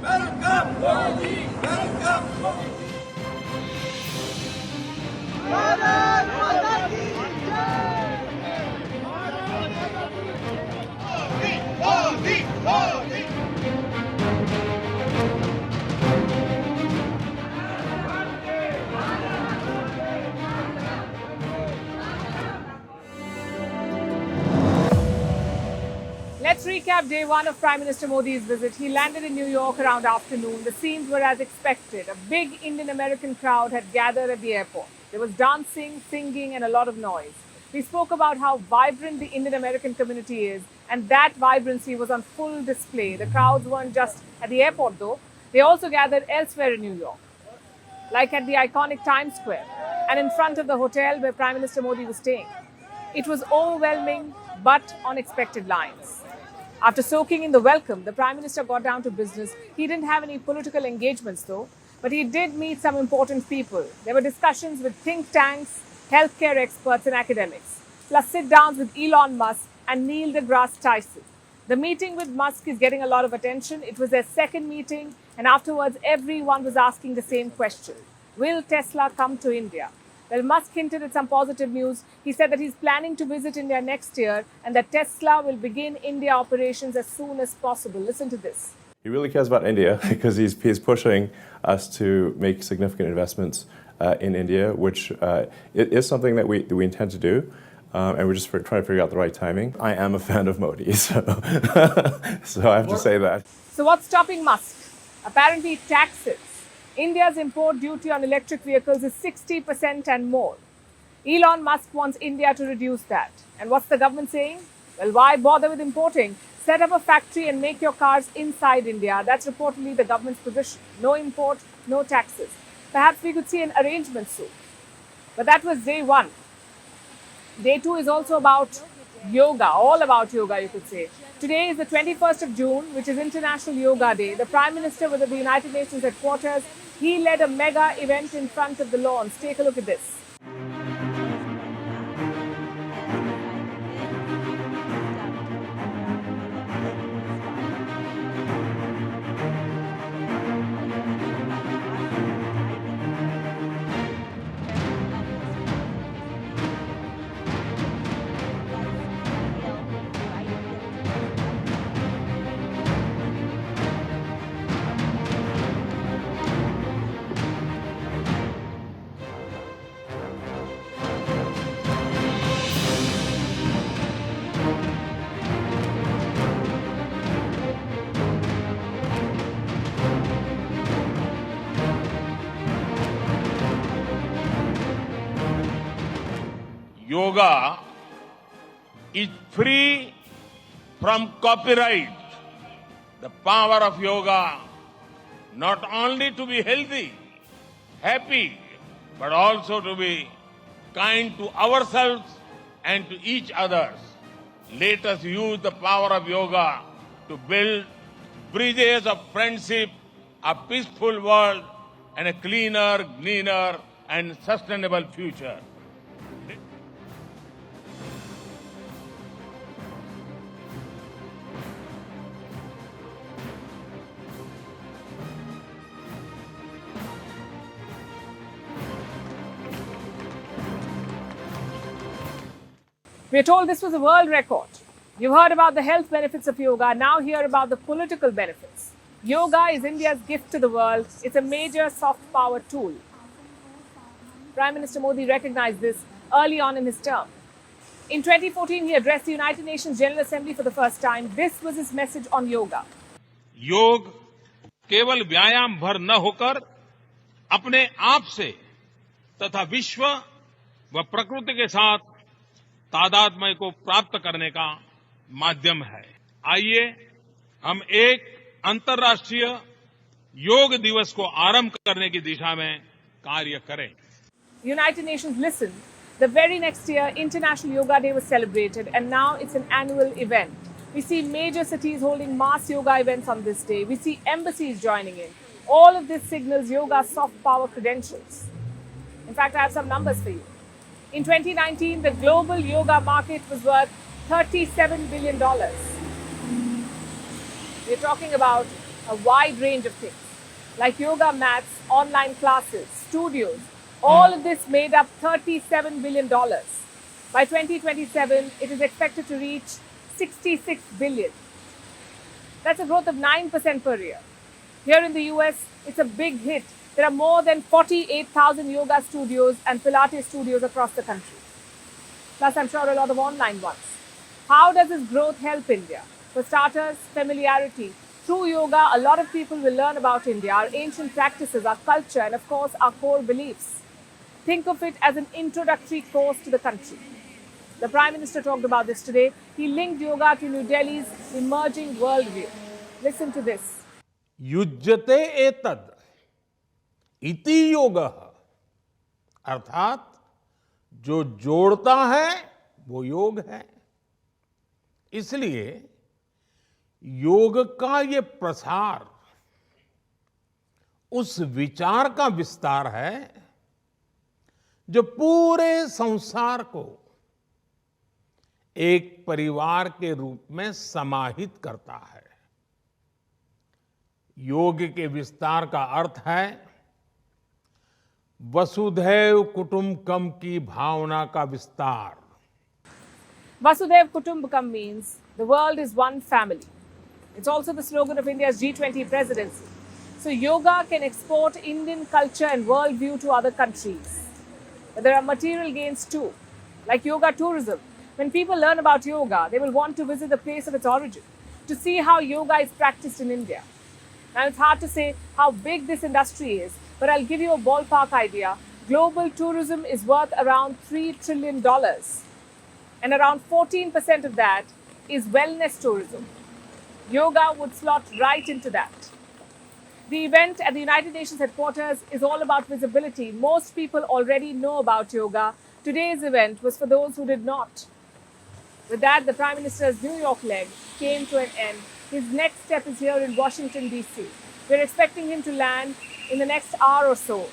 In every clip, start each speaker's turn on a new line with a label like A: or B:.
A: Welcome, Modi! Welcome, Modi! Bharat माता की जय! Modi! Modi!
B: Let's recap day one of Prime Minister Modi's visit. He landed in New York around afternoon. The scenes were as expected. A big Indian-American crowd had gathered at the airport. There was dancing, singing, and a lot of noise. We spoke about how vibrant the Indian-American community is, and that vibrancy was on full display. The crowds weren't just at the airport, though. They also gathered elsewhere in New York, like at the iconic Times Square and in front of the hotel where Prime Minister Modi was staying. It was overwhelming but unexpected lines. After soaking in the welcome, the Prime Minister got down to business. He didn't have any political engagements though, but he did meet some important people. There were discussions with think tanks, healthcare experts and academics, plus sit-downs with Elon Musk and Neil deGrasse Tyson. The meeting with Musk is getting a lot of attention. It was their second meeting, and afterwards everyone was asking the same question. Will Tesla come to India? Well, Musk hinted at some positive news. He said that he's planning to visit India next year and that Tesla will begin India operations as soon as possible. Listen to this.
C: He really cares about India because he's pushing us to make significant investments in India, which it is something that we intend to do. And we're just trying to figure out the right timing. I am a fan of Modi, so I have to say that.
B: So what's stopping Musk? Apparently taxes. India's import duty on electric vehicles is 60% and more. Elon Musk wants India to reduce that. And what's the government saying? Well, why bother with importing? Set up a factory and make your cars inside India. That's reportedly the government's position. No import, no taxes. Perhaps we could see an arrangement soon. But that was day one. Day two is also about yoga, all about yoga, you could say. Today is the 21st of June, which is International Yoga Day. The Prime Minister was at the United Nations headquarters. He led a mega event in front of the lawns. Take a look at this.
D: Yoga is free from copyright. The power of yoga not only to be healthy, happy, but also to be kind to ourselves and to each others. Let us use the power of yoga to build bridges of friendship, a peaceful world, and a cleaner, greener, and sustainable future.
B: We are told this was a world record. You've heard about the health benefits of yoga. Now hear about the political benefits. Yoga is India's gift to the world. It's a major soft power tool. Prime Minister Modi recognized this early on in his term. In 2014, he addressed the United Nations General Assembly for the first time. This was his message on yoga.
D: योग केवल व्यायाम भर न होकर अपने आप से तथा विश्व व प्रकृति के साथ तादात्म्य को प्राप्त करने का माध्यम है। आइए हम एक अंतर्राष्ट्रीय योग दिवस को आरंभ करने की दिशा में कार्य करें।
B: United Nations listened. The very next year, International Yoga Day was celebrated, and now it's an annual event. We see major cities holding mass yoga events on this day. We see embassies joining in. All of this signals yoga's soft power credentials. In fact, I have some numbers for you. In 2019, the global yoga market was worth $37 billion. We're talking about a wide range of things like yoga mats, online classes, studios. All of this made up $37 billion. By 2027, it is expected to reach $66 billion. That's a growth of 9% per year. Here in the US, it's a big hit. There are more than 48,000 yoga studios and Pilates studios across the country. Plus, I'm sure a lot of online ones. How does this growth help India? For starters, familiarity. Through yoga, a lot of people will learn about India, our ancient practices, our culture, and of course, our core beliefs. Think of it as an introductory course to the country. The Prime Minister talked about this today. He linked yoga to New Delhi's emerging worldview. Listen to this.
E: युज्यते एतद इति योगः अर्थात जो जोड़ता है वो योग है। इसलिए योग का ये प्रसार उस विचार का विस्तार है जो पूरे संसार को एक परिवार के रूप में समाहित करता है। योग के विस्तार का अर्थ है वसुधैव कुटुंबकम की भावना का विस्तार।
B: Vasudhaiv Kutumbakam means the world is one family. It's also the slogan of India's G20 presidency. So yoga can export Indian culture and worldview to other countries. But there are material gains too, like yoga tourism. When people learn about yoga, they will want to visit the place of its origin to see how yoga is practiced in India. Now, it's hard to say how big this industry is, but I'll give you a ballpark idea. Global tourism is worth around $3 trillion. And around 14% of that is wellness tourism. Yoga would slot right into that. The event at the United Nations headquarters is all about visibility. Most people already know about yoga. Today's event was for those who did not. With that, the Prime Minister's New York leg came to an end. His next step is here in Washington, D.C. We're expecting him to land in the next hour or so.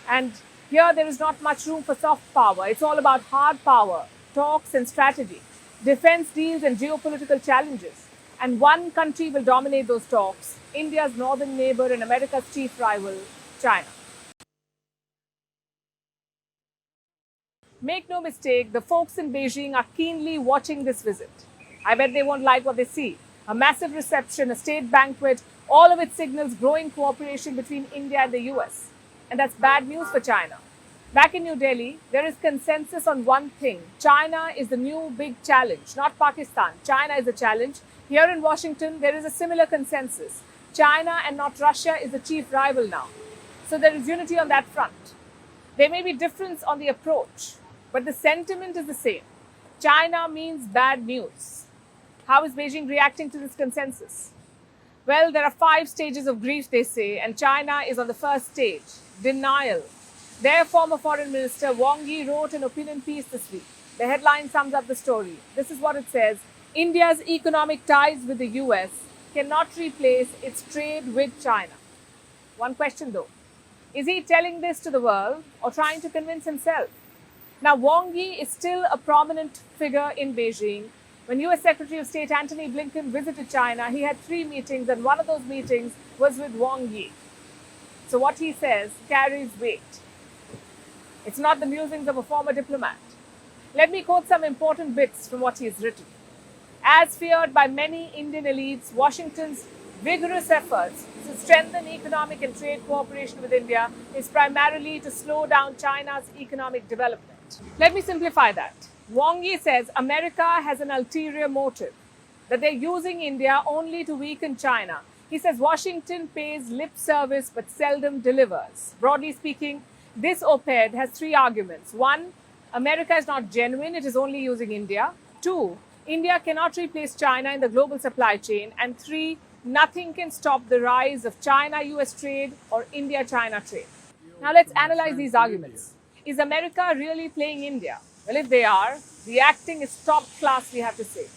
B: And here there is not much room for soft power. It's all about hard power, talks and strategy, defense deals and geopolitical challenges. And one country will dominate those talks, India's northern neighbor and America's chief rival, China. Make no mistake, the folks in Beijing are keenly watching this visit. I bet they won't like what they see. A massive reception, a state banquet, all of it signals growing cooperation between India and the US. And that's bad news for China. Back in New Delhi, there is consensus on one thing. China is the new big challenge, not Pakistan. China is the challenge. Here in Washington, there is a similar consensus. China and not Russia is the chief rival now. So there is unity on that front. There may be difference on the approach, but the sentiment is the same. China means bad news. How is Beijing reacting to this consensus? Well, there are 5 stages of grief, they say, and China is on the first stage, denial. Their former foreign minister, Wang Yi, wrote an opinion piece this week. The headline sums up the story. This is what it says. India's economic ties with the US cannot replace its trade with China. One question though. Is he telling this to the world or trying to convince himself? Now, Wang Yi is still a prominent figure in Beijing. When US Secretary of State Antony Blinken visited China, he had 3 meetings, and one of those meetings was with Wang Yi. So what he says carries weight. It's not the musings of a former diplomat. Let me quote some important bits from what he has written. As feared by many Indian elites, Washington's vigorous efforts to strengthen economic and trade cooperation with India is primarily to slow down China's economic development. Let me simplify that. Wang Yi says America has an ulterior motive, that they're using India only to weaken China. He says Washington pays lip service but seldom delivers. Broadly speaking, this op-ed has 3 arguments. 1, America is not genuine, it is only using India. 2, India cannot replace China in the global supply chain. And 3, nothing can stop the rise of China-US trade or India-China trade. Now let's analyze these arguments. Is America really playing India? Well, if they are, the acting is top class, we have to say.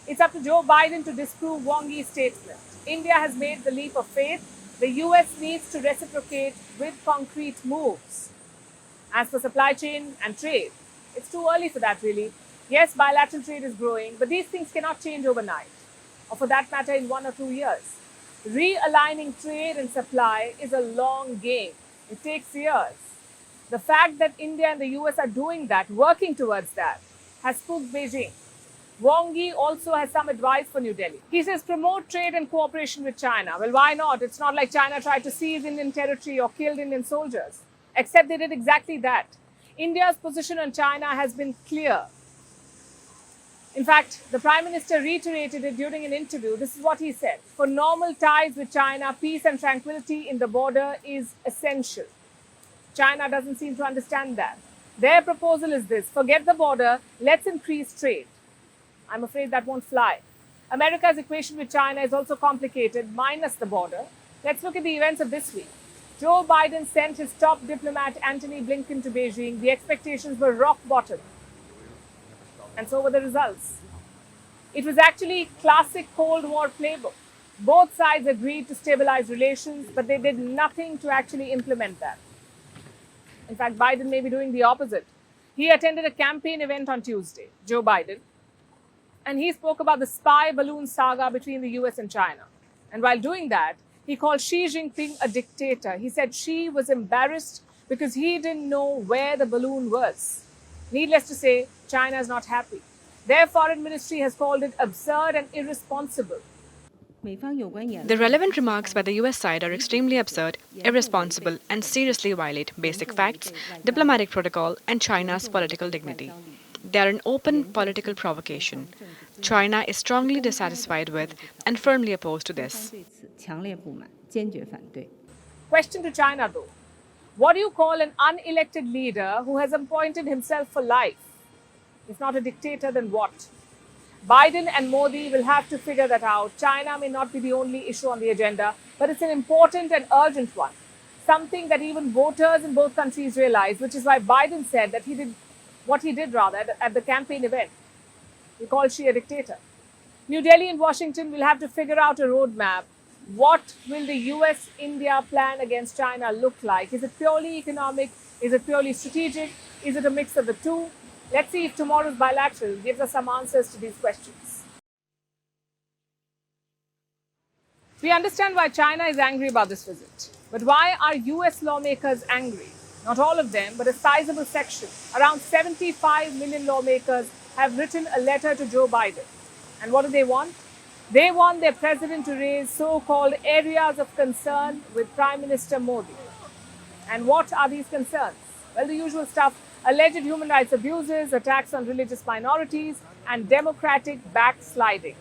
B: It's up to Joe Biden to disprove Wang Yi's statement. India has made the leap of faith. The US needs to reciprocate with concrete moves. As for supply chain and trade, it's too early for that really. Yes, bilateral trade is growing, but these things cannot change overnight, or for that matter in 1 or 2 years. realigning trade and supply is a long game. It takes years. The fact that India and the US are doing that, working towards that, has spooked Beijing. Wang Yi also has some advice for New Delhi. He says promote trade and cooperation with China. Well, why not? It's not like China tried to seize Indian territory or killed Indian soldiers, except they did exactly that. India's position on China has been clear. In fact, the Prime Minister reiterated it during an interview. This is what he said. For normal ties with China, peace and tranquility in the border is essential. China doesn't seem to understand that. Their proposal is this: forget the border, let's increase trade. I'm afraid that won't fly. America's equation with China is also complicated, minus the border. Let's look at the events of this week. Joe Biden sent his top diplomat, Antony Blinken, to Beijing. The expectations were rock bottom. And so were the results. It was actually classic Cold War playbook. Both sides agreed to stabilize relations, but they did nothing to actually implement that. In fact, Biden may be doing the opposite. He attended a campaign event on Tuesday, Joe Biden, and he spoke about the spy balloon saga between the US and China. And while doing that, he called Xi Jinping a dictator. He said Xi was embarrassed because he didn't know where the balloon was. Needless to say, China is not happy. Their foreign ministry has called it absurd and irresponsible.
F: The relevant remarks by the US side are extremely absurd, irresponsible, and seriously violate basic facts, diplomatic protocol, and China's political dignity. They are an open political provocation. China is strongly dissatisfied with and firmly opposed to this.
B: Question to China though. What do you call an unelected leader who has appointed himself for life? If not a dictator, then what? Biden and Modi will have to figure that out. China may not be the only issue on the agenda, but it's an important and urgent one. Something that even voters in both countries realize, which is why Biden said that he did what he did at the campaign event. He called Xi a dictator. New Delhi and Washington will have to figure out a roadmap. What will the US-India plan against China look like? Is it purely economic? Is it purely strategic? Is it a mix of the two? Let's see if tomorrow's bilateral gives us some answers to these questions. We understand why China is angry about this visit. But why are US lawmakers angry? Not all of them, but a sizable section. Around 75 million lawmakers have written a letter to Joe Biden. And what do they want? They want their president to raise so-called areas of concern with Prime Minister Modi. And what are these concerns? Well, the usual stuff: alleged human rights abuses, attacks on religious minorities, and democratic backsliding.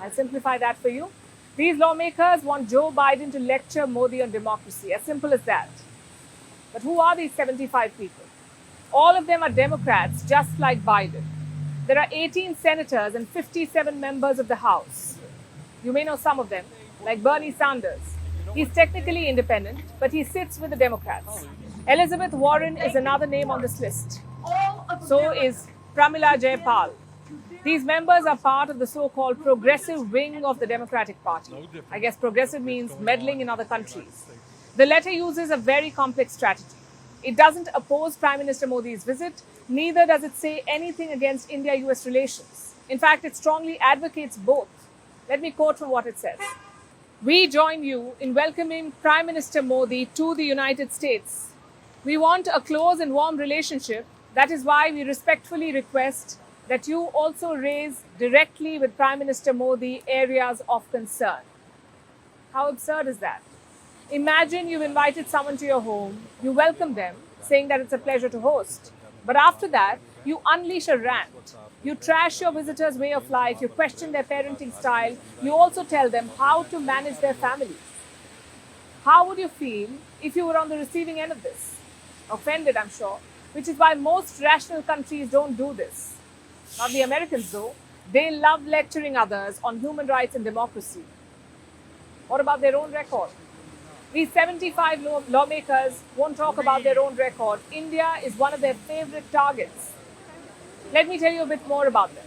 B: I'll simplify that for you. These lawmakers want Joe Biden to lecture Modi on democracy. As simple as that. But who are these 75 people? All of them are Democrats, just like Biden. There are 18 senators and 57 members of the House. You may know some of them, like Bernie Sanders. He's technically independent, but he sits with the Democrats. Elizabeth Warren is another name on this list. So is Pramila Jayapal. These members are part of the so-called progressive wing of the Democratic Party. I guess progressive means meddling in other countries. The letter uses a very complex strategy. It doesn't oppose Prime Minister Modi's visit, neither does it say anything against India-US relations. In fact, it strongly advocates both. Let me quote from what it says. We join you in welcoming Prime Minister Modi to the United States. We want a close and warm relationship. That is why we respectfully request that you also raise directly with Prime Minister Modi areas of concern. How absurd is that? Imagine you've invited someone to your home, you welcome them, saying that it's a pleasure to host. But after that, you unleash a rant. You trash your visitors' way of life, you question their parenting style, you also tell them how to manage their families. How would you feel if you were on the receiving end of this? Offended, I'm sure, which is why most rational countries don't do this. Not the Americans, though. They love lecturing others on human rights and democracy. What about their own record? These 75 lawmakers won't talk about their own record. India is one of their favorite targets. Let me tell you a bit more about them.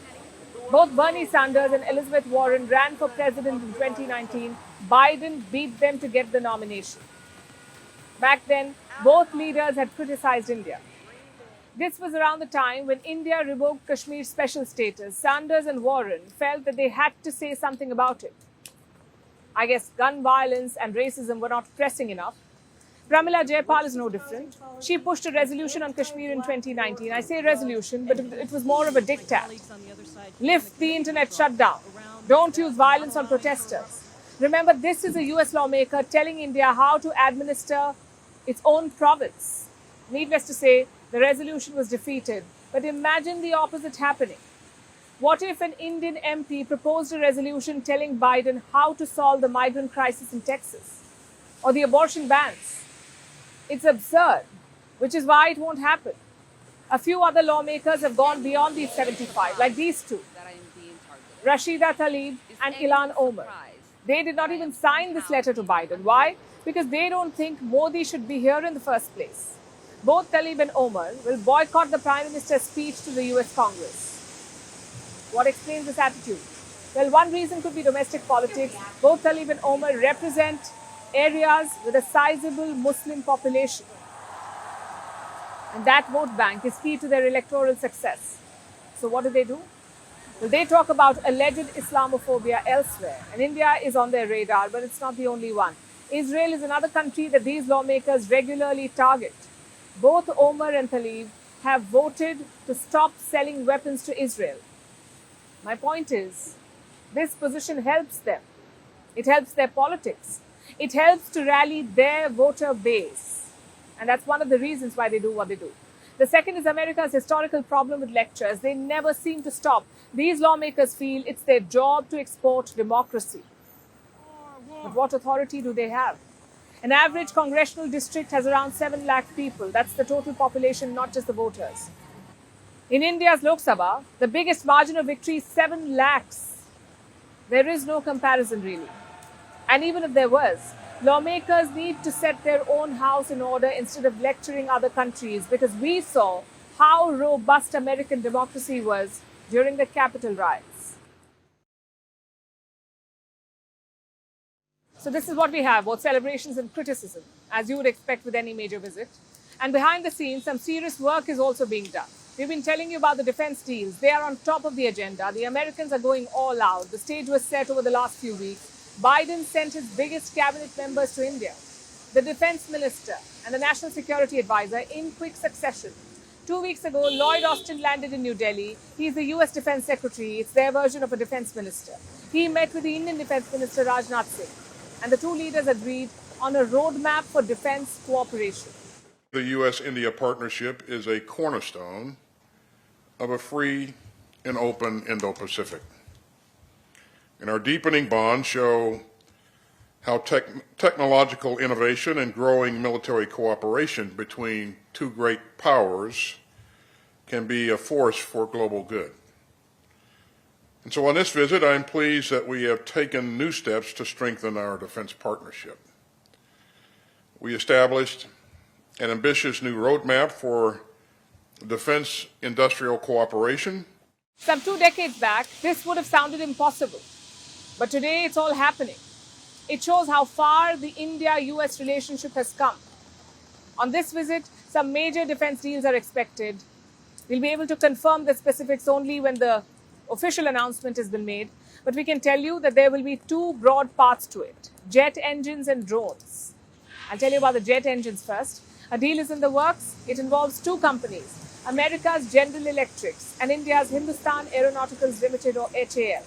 B: Both Bernie Sanders and Elizabeth Warren ran for president in 2019. Biden beat them to get the nomination. Back then, both leaders had criticized India. This was around the time when India revoked Kashmir's special status. Sanders and Warren felt that they had to say something about it. I guess gun violence and racism were not pressing enough. Pramila Jayapal is no different. She pushed a resolution on Kashmir in 2019. I say resolution, but it was more of a diktat. Lift the internet shutdown. Don't use violence on protesters. Remember, this is a US lawmaker telling India how to administer its own province. Needless to say, the resolution was defeated. But imagine the opposite happening. What if an Indian MP proposed a resolution telling Biden how to solve the migrant crisis in Texas or the abortion bans? It's absurd, which is why it won't happen. A few other lawmakers have gone beyond these 75, like these two, Rashida Tlaib and Ilhan Omar. They did not even sign this letter to Biden. Why? Because they don't think Modi should be here in the first place. Both Tlaib and Omar will boycott the Prime Minister's speech to the US Congress. What explains this attitude? Well, one reason could be domestic politics. Both Tlaib and Omar represent areas with a sizable Muslim population. And that vote bank is key to their electoral success. So what do? Well, they talk about alleged Islamophobia elsewhere, and India is on their radar, but it's not the only one. Israel is another country that these lawmakers regularly target. Both Omar and Tlaib have voted to stop selling weapons to Israel. My point is, this position helps them. It helps their politics. It helps to rally their voter base. And that's one of the reasons why they do what they do. The second is America's historical problem with lectures. They never seem to stop. These lawmakers feel it's their job to export democracy. But what authority do they have? An average congressional district has around 7 lakh people. That's the total population, not just the voters. In India's Lok Sabha, the biggest margin of victory is 7 lakhs. There is no comparison, really. And even if there was, lawmakers need to set their own house in order instead of lecturing other countries, because we saw how robust American democracy was during the Capitol riots. So this is what we have, both celebrations and criticism, as you would expect with any major visit. And behind the scenes, some serious work is also being done. We've been telling you about the defense deals. They are on top of the agenda. The Americans are going all out. The stage was set over the last few weeks. Biden sent his biggest cabinet members to India, the defense minister and the national security advisor, in quick succession. 2 weeks ago, Lloyd Austin landed in New Delhi. He's the US defense secretary. It's their version of a defense minister. He met with the Indian defense minister, Rajnath Singh, and the two leaders agreed on a roadmap for defense cooperation.
G: The U.S.-India partnership is a cornerstone of a free and open Indo-Pacific. And our deepening bonds show how technological innovation and growing military cooperation between two great powers can be a force for global good. And so on this visit, I'm pleased that we have taken new steps to strengthen our defense partnership. We established an ambitious new roadmap for defense industrial cooperation.
B: Some 2 decades back, this would have sounded impossible. But today, it's all happening. It shows how far the India-US relationship has come. On this visit, some major defense deals are expected. We'll be able to confirm the specifics only when the official announcement has been made. But we can tell you that there will be 2 broad paths to it: jet engines and drones. I'll tell you about the jet engines first. A deal is in the works. It involves 2 companies, America's General Electrics and India's Hindustan Aeronautics Limited, or HAL.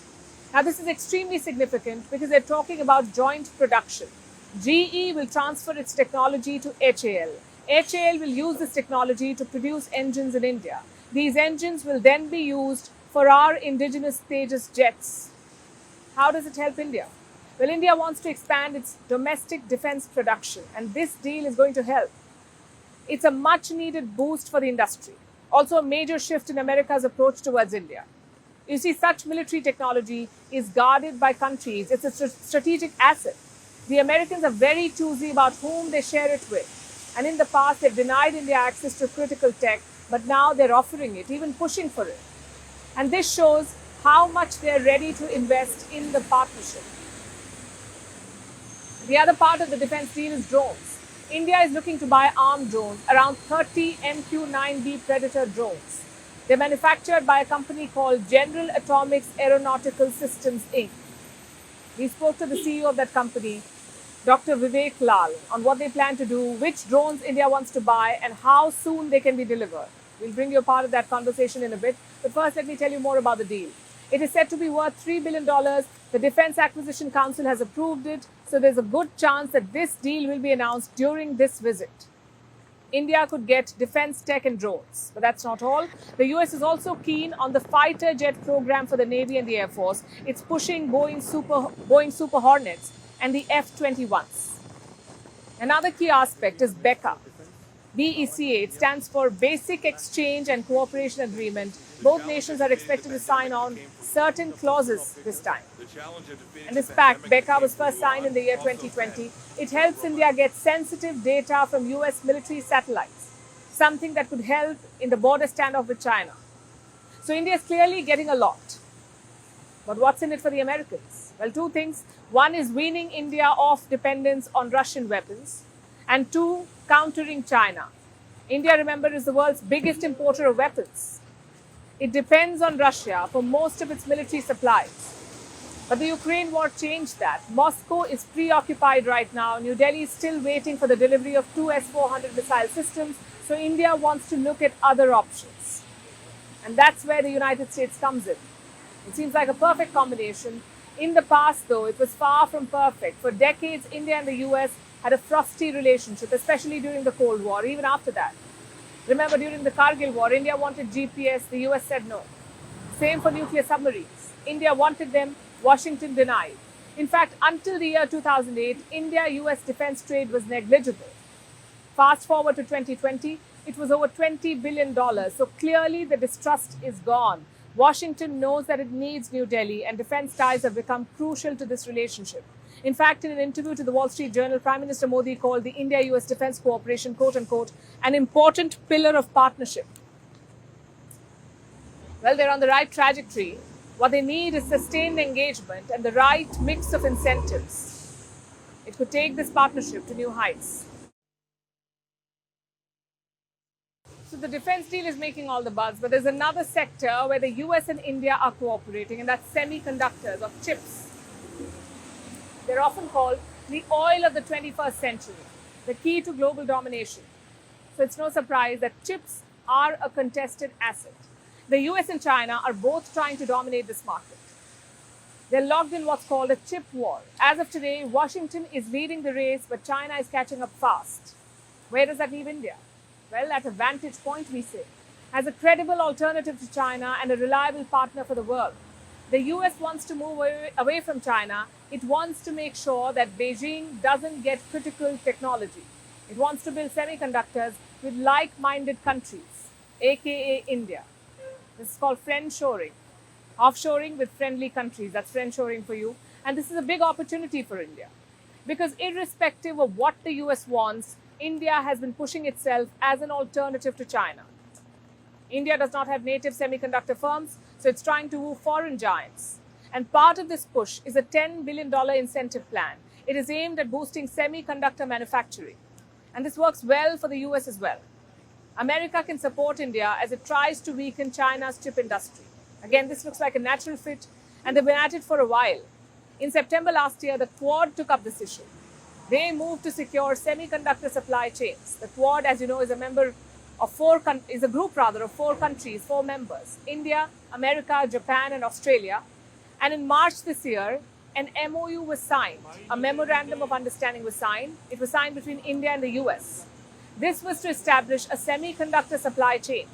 B: Now, this is extremely significant because they're talking about joint production. GE will transfer its technology to HAL. HAL will use this technology to produce engines in India. These engines will then be used for our indigenous Tejas jets. How does it help India? Well, India wants to expand its domestic defense production, and this deal is going to help. It's a much-needed boost for the industry. Also, a major shift in America's approach towards India. You see, such military technology is guarded by countries. It's a strategic asset. The Americans are very choosy about whom they share it with. And in the past, they've denied India access to critical tech, but now they're offering it, even pushing for it. And this shows how much they're ready to invest in the partnership. The other part of the defense deal is drones. India is looking to buy armed drones, around 30 MQ-9B Predator drones. They're manufactured by a company called General Atomics Aeronautical Systems, Inc. We spoke to the CEO of that company, Dr. Vivek Lal, on what they plan to do, which drones India wants to buy, and how soon they can be delivered. We'll bring you a part of that conversation in a bit. But first, let me tell you more about the deal. It is said to be worth $3 billion. The Defense Acquisition Council has approved it, so there's a good chance that this deal will be announced during this visit. India could get defense tech and drones. But that's not all. The US is also keen on the fighter jet program for the Navy and the Air Force. It's pushing Boeing Super Hornets and the F-21s. Another key aspect is BECA. BECA, it stands for Basic Exchange and Cooperation Agreement. Both nations are expected to sign on certain clauses this time. And this pact, BECA, was first signed in the year 2020. It helps India get sensitive data from US military satellites, something that could help in the border standoff with China. So India is clearly getting a lot. But what's in it for the Americans? Well, two things. One is weaning India off dependence on Russian weapons. And two, countering China. India, remember, is the world's biggest importer of weapons. It depends on Russia for most of its military supplies. But the Ukraine war changed that. Moscow is preoccupied right now. New Delhi is still waiting for the delivery of 2 S-400 missile systems. So India wants to look at other options. And that's where the United States comes in. It seems like a perfect combination. In the past, though, it was far from perfect. For decades, India and the US had a frosty relationship, especially during the Cold War, even after that. Remember, during the Kargil War, India wanted GPS, the US said no. Same for nuclear submarines. India wanted them, Washington denied. In fact, until the year 2008, India-US defense trade was negligible. Fast forward to 2020, it was over $20 billion. So clearly the distrust is gone. Washington knows that it needs New Delhi, and defense ties have become crucial to this relationship. In fact, in an interview to the Wall Street Journal, Prime Minister Modi called the India-US defense cooperation, quote unquote, an important pillar of partnership. Well, they're on the right trajectory. What they need is sustained engagement and the right mix of incentives. It could take this partnership to new heights. So the defense deal is making all the buzz, but there's another sector where the US and India are cooperating, and that's semiconductors or chips. They're often called the oil of the 21st century, the key to global domination. So it's no surprise that chips are a contested asset. The US and China are both trying to dominate this market. They're locked in what's called a chip war. As of today, Washington is leading the race, but China is catching up fast. Where does that leave India? Well, at a vantage point, we say, as a credible alternative to China and a reliable partner for the world. The US wants to move away from China. It wants to make sure that Beijing doesn't get critical technology. It wants to build semiconductors with like-minded countries, aka India. This is called friendshoring. Offshoring with friendly countries. That's friendshoring for you. And this is a big opportunity for India. Because irrespective of what the US wants, India has been pushing itself as an alternative to China. India does not have native semiconductor firms, so it's trying to woo foreign giants. And part of this push is a $10 billion incentive plan. It is aimed at boosting semiconductor manufacturing. And this works well for the US as well. America can support India as it tries to weaken China's chip industry. Again, this looks like a natural fit, and they've been at it for a while. In September last year, the Quad took up this issue. They moved to secure semiconductor supply chains. The Quad, as you know, is a group of 4 countries, 4 members: India, America, Japan, and Australia. And in March this year, an MOU was signed. A memorandum of understanding was signed. It was signed between India and the US. This was to establish a semiconductor supply chain.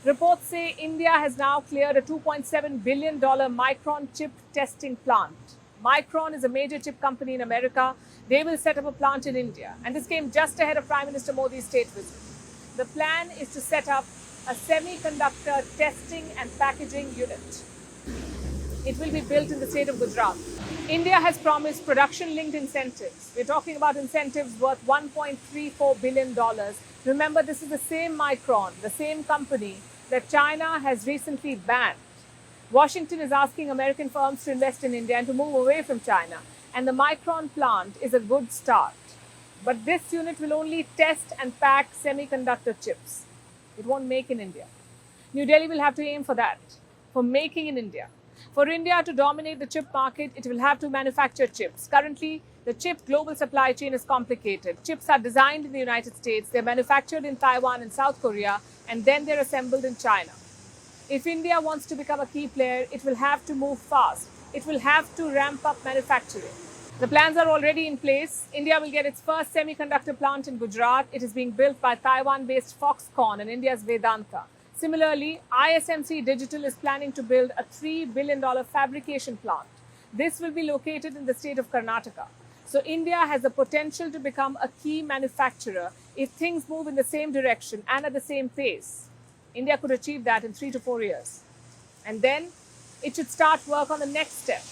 B: Reports say India has now cleared a $2.7 billion Micron chip testing plant. Micron is a major chip company in America. They will set up a plant in India. And this came just ahead of Prime Minister Modi's state visit. The plan is to set up a semiconductor testing and packaging unit. It will be built in the state of Gujarat. India has promised production-linked incentives. We're talking about incentives worth $1.34 billion. Remember, this is the same Micron, the same company that China has recently banned. Washington is asking American firms to invest in India and to move away from China. And the Micron plant is a good start. But this unit will only test and pack semiconductor chips. It won't make in India. New Delhi will have to aim for that, for making in India. For India to dominate the chip market, it will have to manufacture chips. Currently, the chip global supply chain is complicated. Chips are designed in the United States, they're manufactured in Taiwan and South Korea, and then they're assembled in China. If India wants to become a key player, it will have to move fast. It will have to ramp up manufacturing. The plans are already in place. India will get its first semiconductor plant in Gujarat. It is being built by Taiwan-based Foxconn and India's Vedanta. Similarly, ISMC Digital is planning to build a $3 billion fabrication plant. This will be located in the state of Karnataka. So India has the potential to become a key manufacturer if things move in the same direction and at the same pace. India could achieve that in 3 to 4 years. And then it should start work on the next step.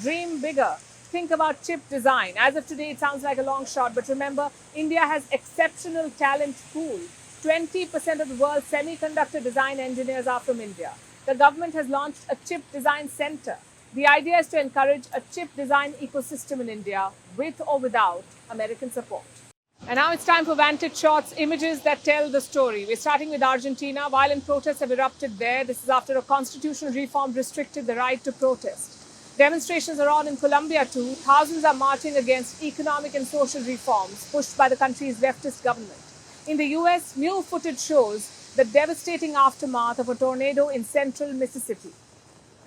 B: Dream bigger. Think about chip design. As of today, it sounds like a long shot, but remember, India has exceptional talent pool. 20% of the world's semiconductor design engineers are from India. The government has launched a chip design center. The idea is to encourage a chip design ecosystem in India with or without American support. And now it's time for Vantage Shots, images that tell the story. We're starting with Argentina. Violent protests have erupted there. This is after a constitutional reform restricted the right to protest. Demonstrations are on in Colombia too. Thousands are marching against economic and social reforms pushed by the country's leftist government. In the US, new footage shows the devastating aftermath of a tornado in central Mississippi.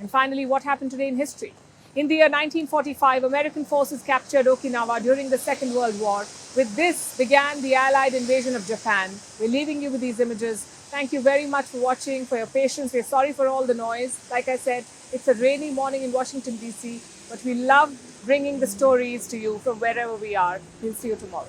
B: And finally, what happened today in history? In the year 1945, American forces captured Okinawa during the Second World War. With this began the Allied invasion of Japan. We're leaving you with these images. Thank you very much for watching, for your patience. We're sorry for all the noise. Like I said, it's a rainy morning in Washington, D.C., but we love bringing the stories to you from wherever we are. We'll see you tomorrow.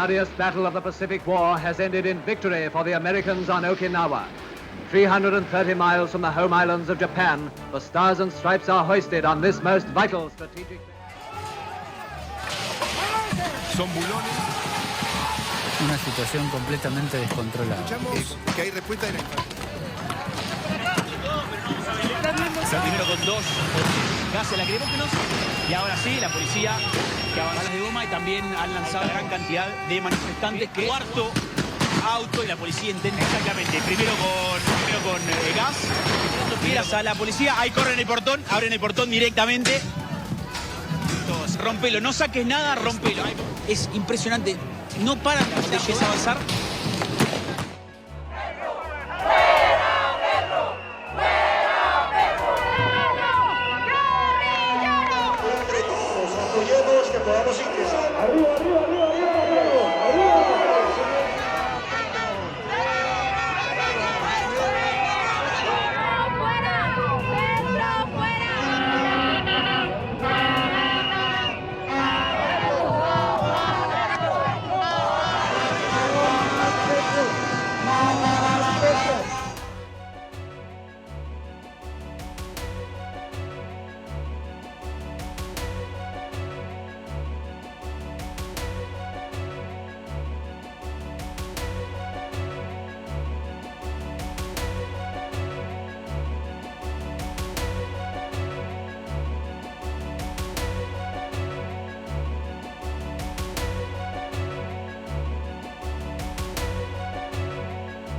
H: The bloodiest battle of the Pacific War has ended in victory for the Americans on Okinawa. 330 miles from the home islands of Japan, the stars and stripes are hoisted on this most vital strategic...
I: Son bulones.
J: Una situación completamente descontrolada.
I: Escuchamos que hay respuesta de la
K: Primero con 2 gases lacrimógenos y ahora sí, la policía que avanza balas de goma y también han lanzado gran cantidad de manifestantes. Que cuarto auto y la policía intenta exactamente. Primero con gas, miras a la policía, ahí corren el portón, abren el portón directamente. Rompelo, no saques nada, rompelo. Es impresionante, no paran las leyes a avanzar.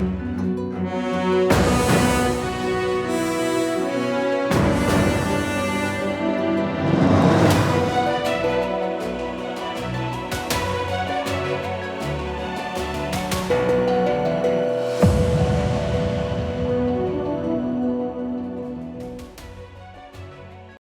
L: Thank you.